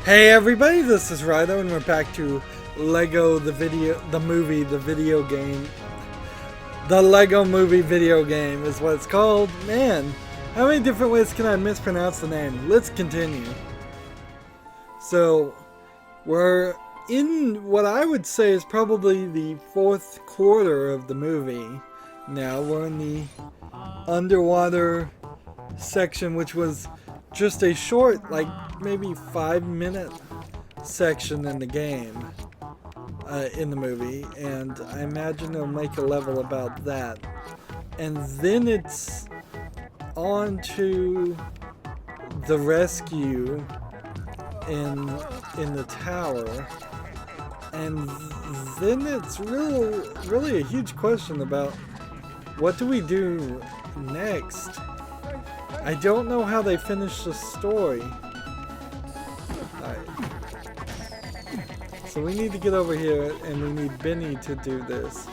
Hey everybody, this is Rydo and we're back to Lego the video game. The Lego movie video game is what it's called. Man, how many different ways can I mispronounce the name? Let's continue. So, we're in what I would say is probably the fourth quarter of the movie. Now we're in the underwater section, which was just a short, like maybe 5-minute section in the game, in the movie, and I imagine they'll make a level about that. And then it's on to the rescue in the tower, and then it's really a huge question about what do we do next. I don't know how they finish the story. Alright. So we need to get over here, and we need Benny to do this.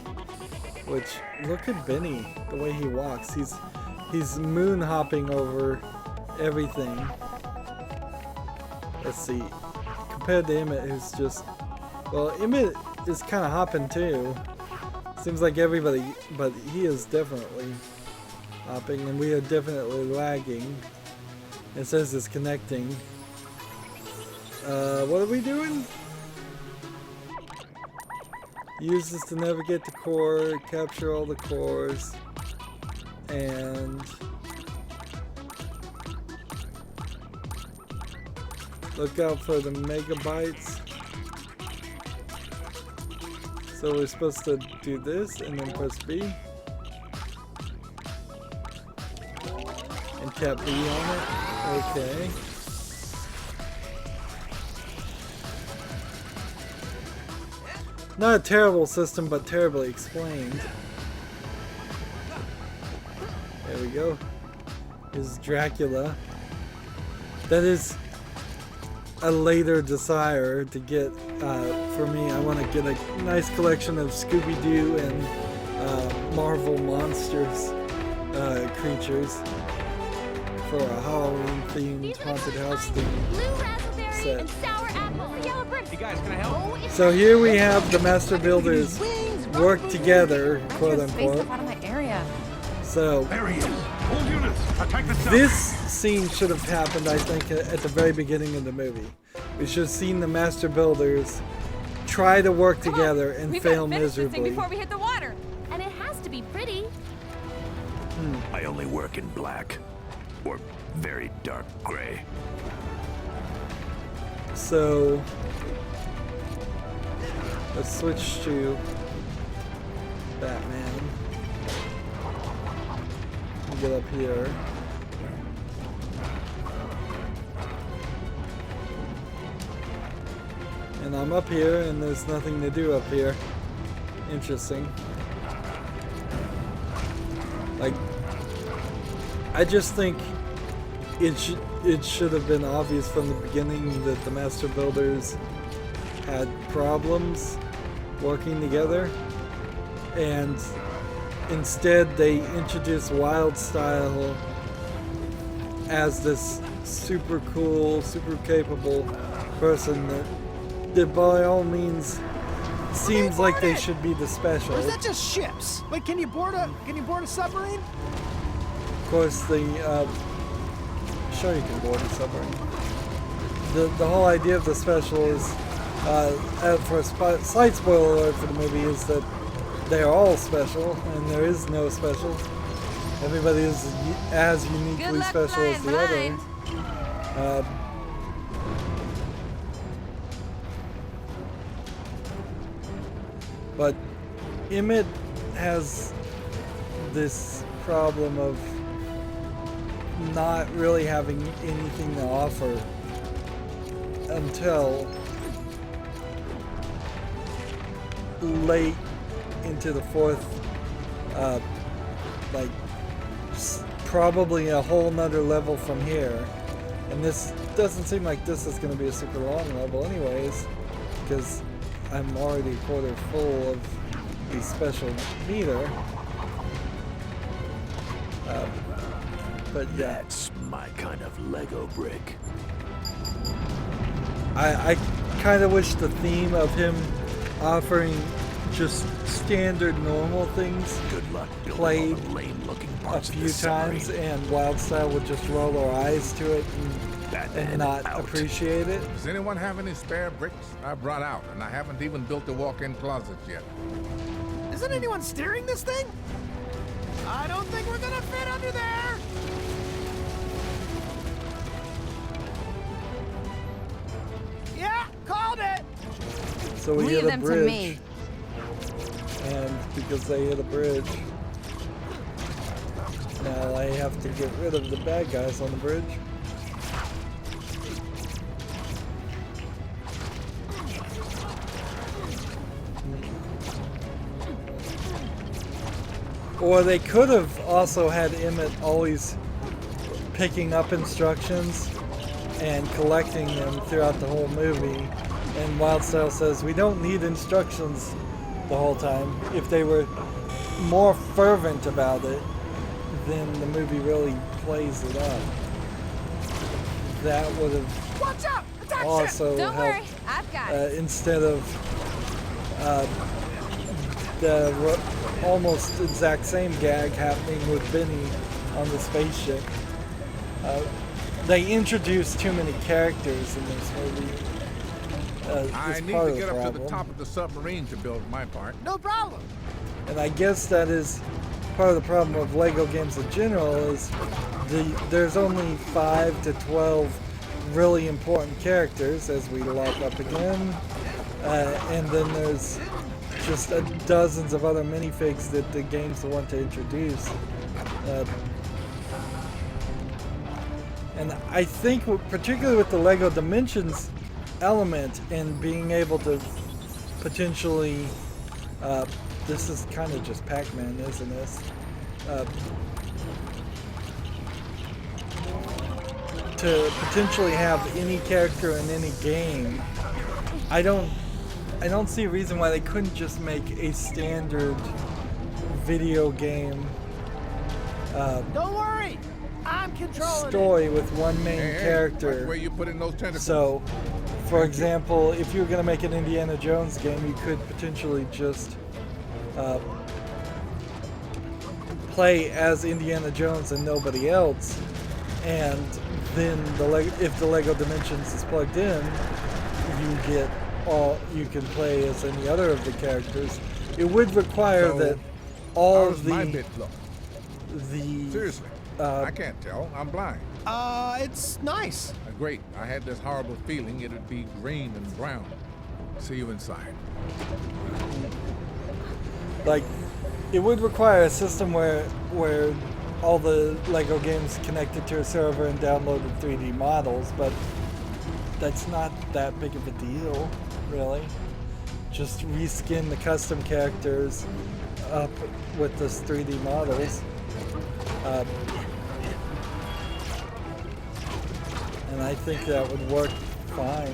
Which, look at Benny, the way he walks. He's moon hopping over everything. Let's see. Compared to Emmet, who's just... Well, Emmet is kind of hopping too. Seems like everybody, but he is definitely hopping, and we are definitely lagging. It says it's connecting. What are we doing? Use this to navigate the core, capture all the cores, and look out for the megabytes. So we're supposed to do this and then press B. And tap B on it. Okay. Not a terrible system, but terribly explained. There we go. Is Dracula. That is a later desire to get, for me. I want to get a nice collection of Scooby-Doo and Marvel Monsters creatures for a Halloween-themed haunted house theme set. Hey guys, can I help? So here we have the Master Builders work together, quote unquote. So this scene should have happened, I think, at the very beginning of the movie. We should have seen the Master Builders try to work together and fail miserably. Before we hit the water, and it has to be pretty. I only work in black, or very dark gray. So let's switch to Batman. Get up here. And I'm up here, and there's nothing to do up here. Interesting. Like, I just think it should have been obvious from the beginning that the Master Builders had problems working together, and instead they introduced Wildstyle as this super cool, super capable person that by all means seems like they should be the special. Or is that just ships? Wait, can you board a submarine? Of course, sure you can board a submarine. The whole idea of the special is, for a slight spoiler alert for the movie, is that they are all special, and there is no special. Everybody is as uniquely special as the other. But Emmet has this problem of not really having anything to offer until late into the fourth, like probably a whole nother level from here. And this doesn't seem like this is going to be a super long level anyways, because I'm already a quarter full of the special meter. But yeah. That's my kind of Lego brick. I kind of wish the theme of him offering just standard normal things Good luck building played all the lame-looking a parts of few this times, submarine. and Wildstyle would just roll her eyes to it Batman and not out. appreciate it. Does anyone have any spare bricks? I brought out, and I haven't even built a walk-in closet yet. Isn't anyone steering this thing? I don't think we're gonna fit under there. Yeah, called it. So we Leave hit a them to bridge, me. and because they hit a bridge, now I have to get rid of the bad guys on the bridge. Or they could have also had Emmet always picking up instructions and collecting them throughout the whole movie. And Wildstyle says, we don't need instructions the whole time. If they were more fervent about it, then the movie really plays it up. That would have Watch out! Attack ship! also Don't worry, helped I've got it. instead of the almost exact same gag happening with Benny on the spaceship. They introduced too many characters in this movie. I It's need part to of get the up to the problem. top of the submarine to build my part. No problem. And I guess that is part of the problem of Lego games in general is there's only 5 to 12 really important characters as we lock up again. And then there's just dozens of other minifigs that the games want to introduce. And I think, particularly with the Lego Dimensions element and being able to potentially, this is kind of just Pac-Man, isn't this? To potentially have any character in any game, I don't see a reason why they couldn't just make a standard video game Don't worry. I'm controlling story with one main Hey, character. watch where you put in those tentacles. So, for example, if you were going to make an Indiana Jones game, you could potentially just play as Indiana Jones and nobody else, and then if the Lego Dimensions is plugged in, you can play as any other of the characters. It would require So, that How all does my bit look? the Seriously, I can't tell. I'm blind. It's nice. Great. I had this horrible feeling it'd be green and brown. See you inside. like it would require a system where all the Lego games connected to a server and downloaded 3D models, but that's not that big of a deal, really. Just reskin the custom characters up with this 3D models. And I think that would work fine.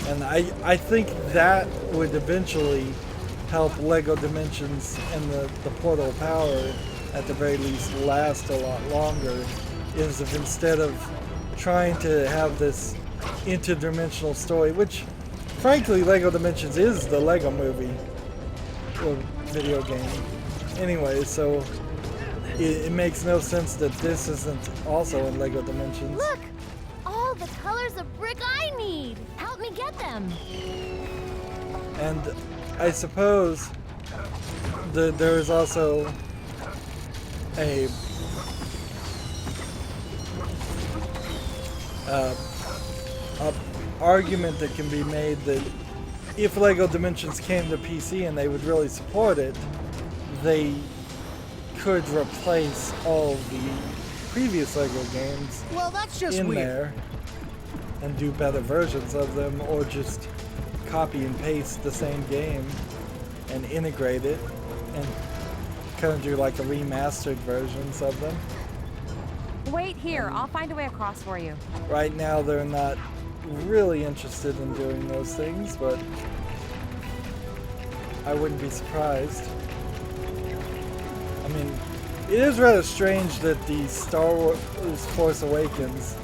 And I think that would eventually help Lego Dimensions and the Portal Power at the very least last a lot longer, is if instead of trying to have this interdimensional story, which frankly Lego Dimensions is the Lego movie or video game anyway, so it makes no sense that this isn't also in Lego Dimensions. Look! All the colors of brick I need! Help me get them! And I suppose there is also a argument that can be made that if Lego Dimensions came to PC and they would really support it, they could replace all of the previous Lego games Well, that's just in weird. there and do better versions of them, or just copy and paste the same game and integrate it and kind of do like a remastered versions of them. Wait here, I'll find a way across for you. Right now they're not really interested in doing those things, but I wouldn't be surprised. I mean, it is rather strange that the Star Wars Force Awakens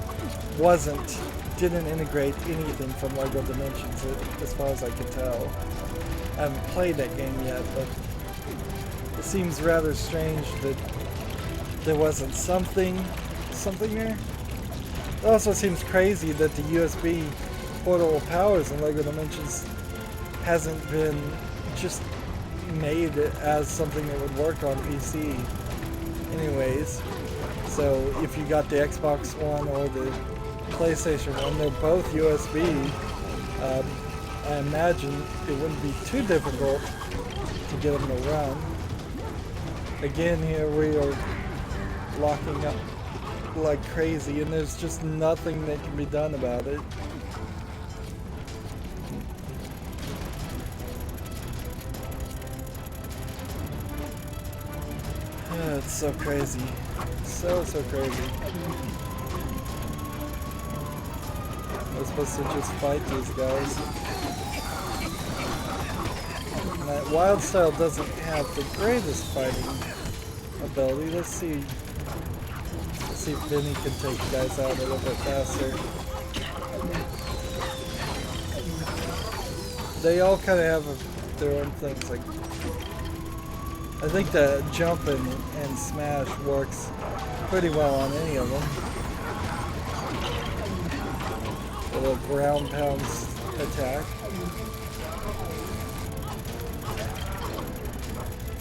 wasn't didn't integrate anything from LEGO Dimensions as far as I could tell. I haven't played that game yet, but it seems rather strange that there wasn't something there. It also seems crazy that the USB portable powers in LEGO Dimensions hasn't been just made as something that would work on PC anyways. So if you got the Xbox One or the PlayStation One, they're both USB. I imagine it wouldn't be too difficult to get them to run. Again, here we are locking up like crazy, and there's just nothing that can be done about it. It's so crazy. So crazy. We're supposed to just fight these guys. And that wild style doesn't have the greatest fighting ability. Let's see if Vinny can take you guys out a little bit faster. They all kind of have their own things. Like, I think the jump and smash works pretty well on any of them. The little ground pound attack.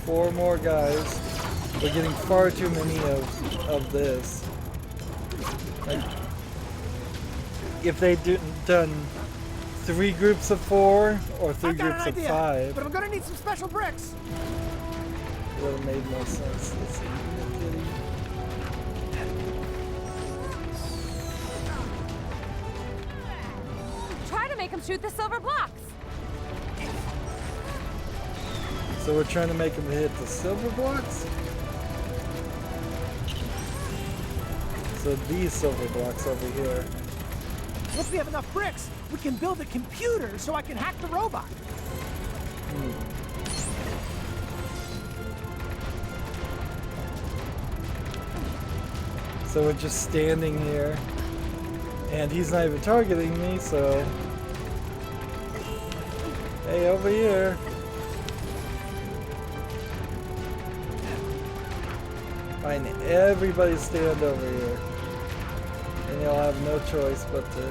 4 more guys. We're getting far too many of this. Like, if they done 3 groups of 4 or 3 groups of 5, but I'm gonna need some special bricks. it would have made more sense. Let's see. Try to make him shoot the silver blocks. So we're trying to make them hit the silver blocks? So these silver blocks over here. Once we have enough bricks, we can build a computer so I can hack the robot. So we're just standing here, and he's not even targeting me, so... Hey, over here. Fine, everybody stand over here. And you'll have no choice but to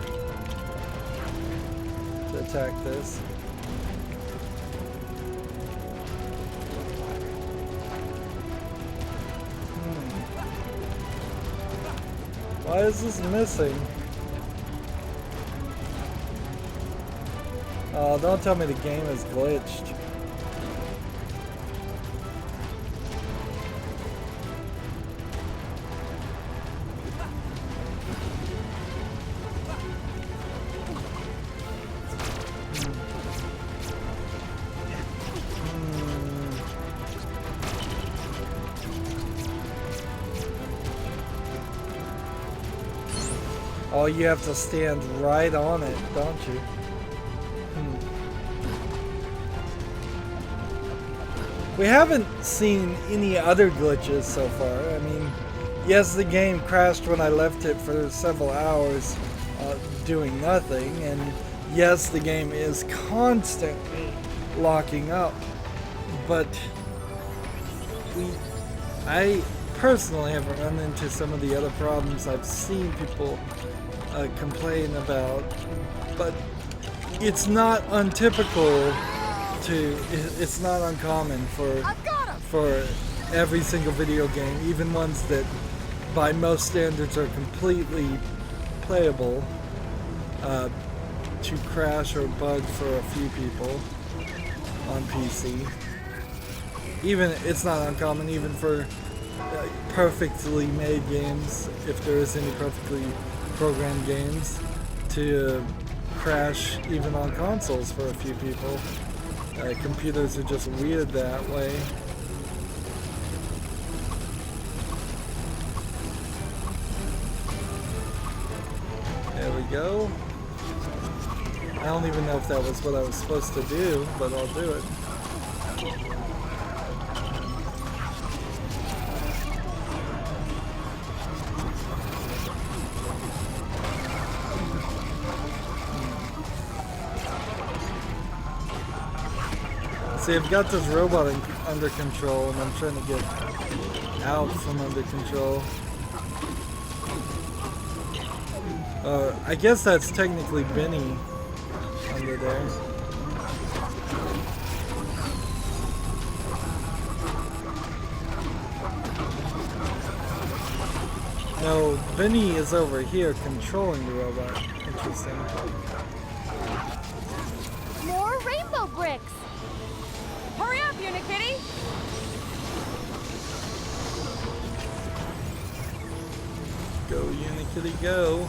attack this. Why is this missing? Oh, don't tell me the game is glitched. Oh, you have to stand right on it, don't you? We haven't seen any other glitches so far. I mean, yes, the game crashed when I left it for several hours doing nothing, and yes, the game is constantly locking up, but I personally haven't run into some of the other problems I've seen people complain about, but it's not untypical it's not uncommon for every single video game, even ones that by most standards are completely playable, to crash or bug for a few people on PC. Even it's not uncommon even for perfectly made games, if there is any perfectly programmed games, to crash even on consoles for a few people. Computers are just weird that way. There we go. I don't even know if that was what I was supposed to do, but I'll do it. See, I've got this robot under control, and I'm trying to get out from under control. I guess that's technically Benny under there. No, Benny is over here controlling the robot. Interesting. More rainbow bricks. Hurry up, Unikitty! Go, Unikitty, go.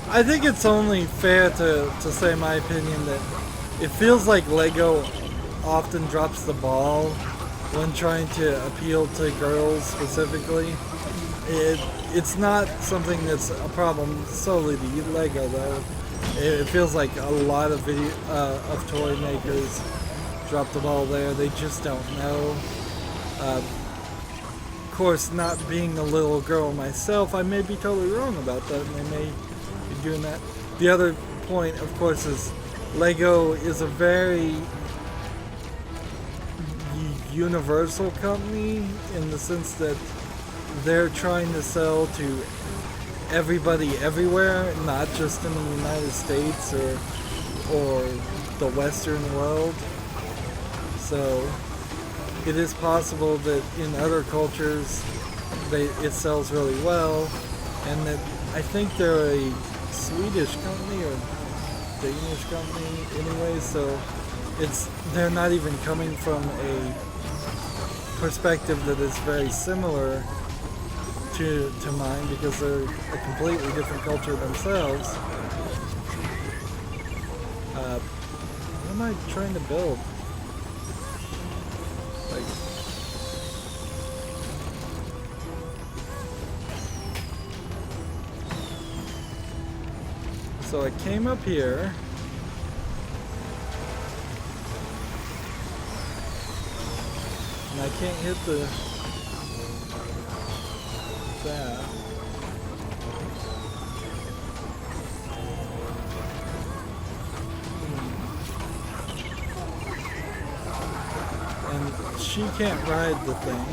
I think it's only fair to say my opinion that it feels like Lego often drops the ball when trying to appeal to girls specifically. It's not something that's a problem solely to Lego though. It feels like a lot of toy makers drop the ball there. They just don't know. Of course, not being a little girl myself, I may be totally wrong about that, and they may be doing that. The other point, of course, is Lego is a very universal company in the sense that they're trying to sell to everybody everywhere, not just in the United States or the Western world. So it is possible that in other cultures it sells really well, and that I think they're a Swedish company or Danish company anyway, so they're not even coming from a perspective that is very similar to mine, because they're a completely different culture themselves. What am I trying to build? Like, so I came up here. And I can't hit that. And she can't ride the thing.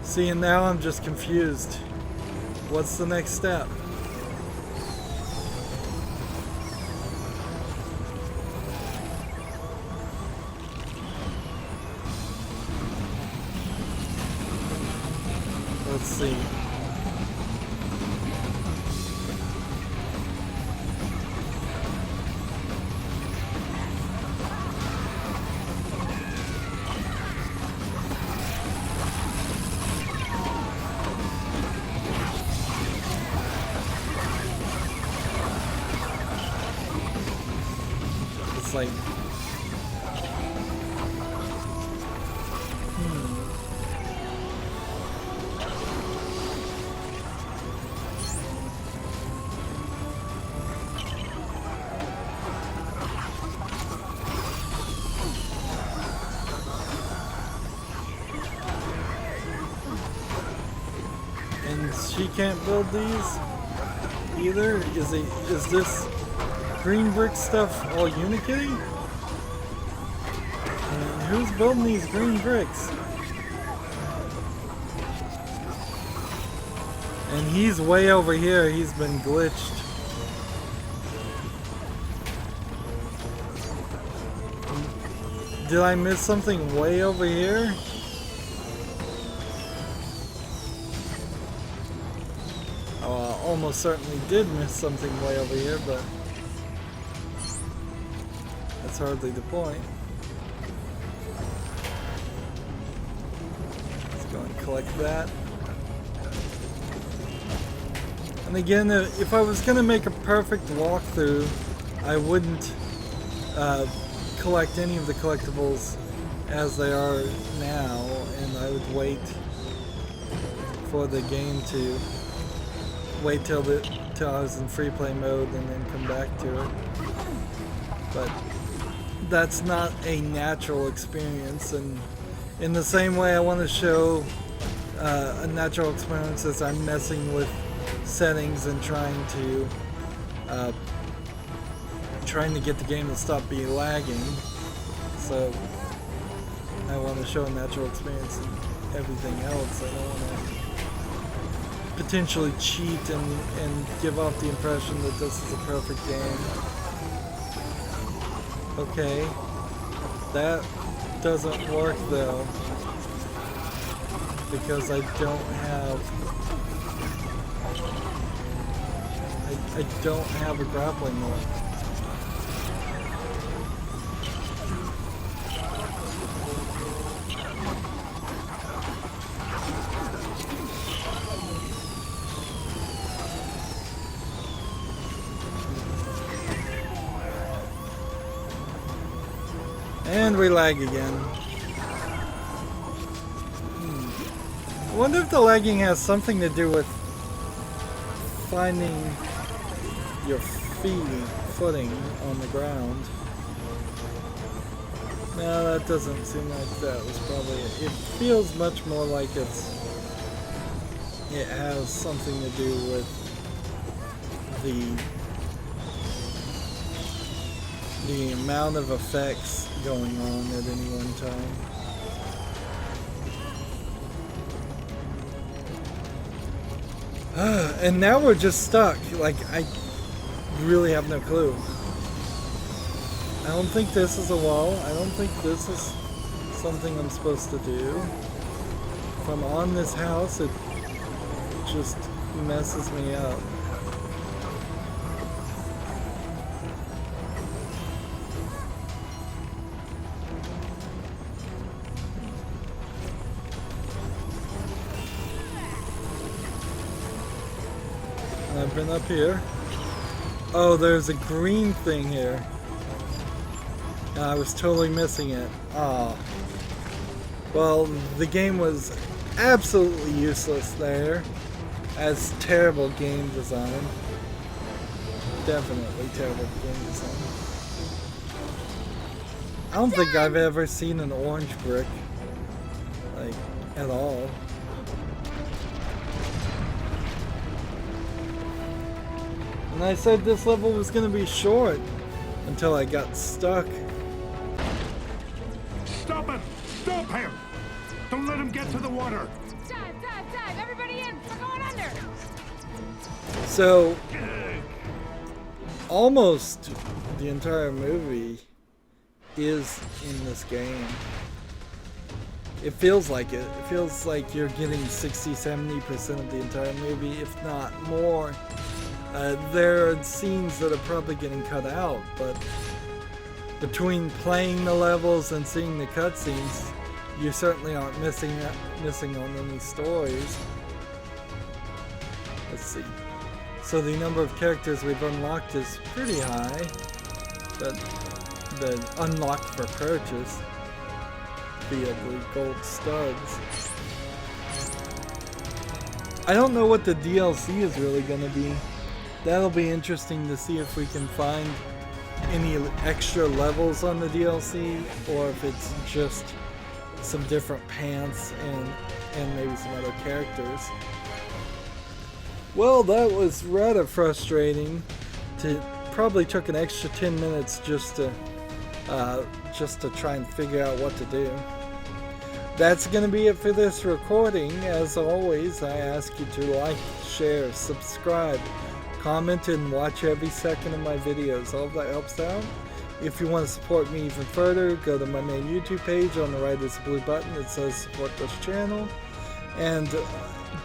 See, and now I'm just confused. What's the next step? Let's see. It's like, and she can't build these either? Is this green brick stuff all Unikitty? And who's building these green bricks? And he's way over here, he's been glitched. Did I miss something way over here? Oh, I almost certainly did miss something way over here, but that's hardly the point. Let's go and collect that. And again, if I was going to make a perfect walkthrough, I wouldn't collect any of the collectibles as they are now, and I would wait for the game to wait till I was in free play mode and then come back to it. But that's not a natural experience, and in the same way I want to show a natural experience as I'm messing with settings and trying to get the game to stop being lagging. So I want to show a natural experience in everything else. I don't want to potentially cheat and give off the impression that this is a perfect game. Okay, that doesn't work though, because I don't have a grappling hook. And we lag again. I wonder if the lagging has something to do with finding your footing on the ground. No, that doesn't seem like that was probably it. It feels much more like it has something to do with the amount of effects going on at any one time. And now we're just stuck. Like, I really have no clue. I don't think this is a wall. I don't think this is something I'm supposed to do. If I'm on this house, it just messes me up. I've been up here. Oh, there's a green thing here. I was totally missing it. Oh. Well, the game was absolutely useless there. As terrible game design. Definitely terrible game design. I don't think I've ever seen an orange brick. Like, at all. And I said this level was going to be short until I got stuck. Stop it! Stop him! Don't let him get to the water! Dive! Everybody in! We're going under! So, almost the entire movie is in this game. It feels like it. It feels like you're getting 60-70% of the entire movie, if not more. There are scenes that are probably getting cut out, but between playing the levels and seeing the cutscenes, you certainly aren't missing on any stories. Let's see. So the number of characters we've unlocked is pretty high, but the unlocked for purchase via the gold studs. I don't know what the DLC is really going to be. That'll be interesting to see if we can find any extra levels on the DLC, or if it's just some different pants and maybe some other characters. Well, that was rather frustrating. Probably took an extra 10 minutes just to try and figure out what to do. That's going to be it for this recording. As always, I ask you to like, share, subscribe, comment, and watch every second of my videos. All of that helps out. If you want to support me even further, go to my main YouTube page. On the right is a blue button that says support this channel. And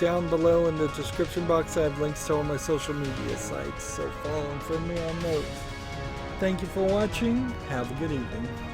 down below in the description box I have links to all my social media sites. So follow and friend me on those. Thank you for watching. Have a good evening.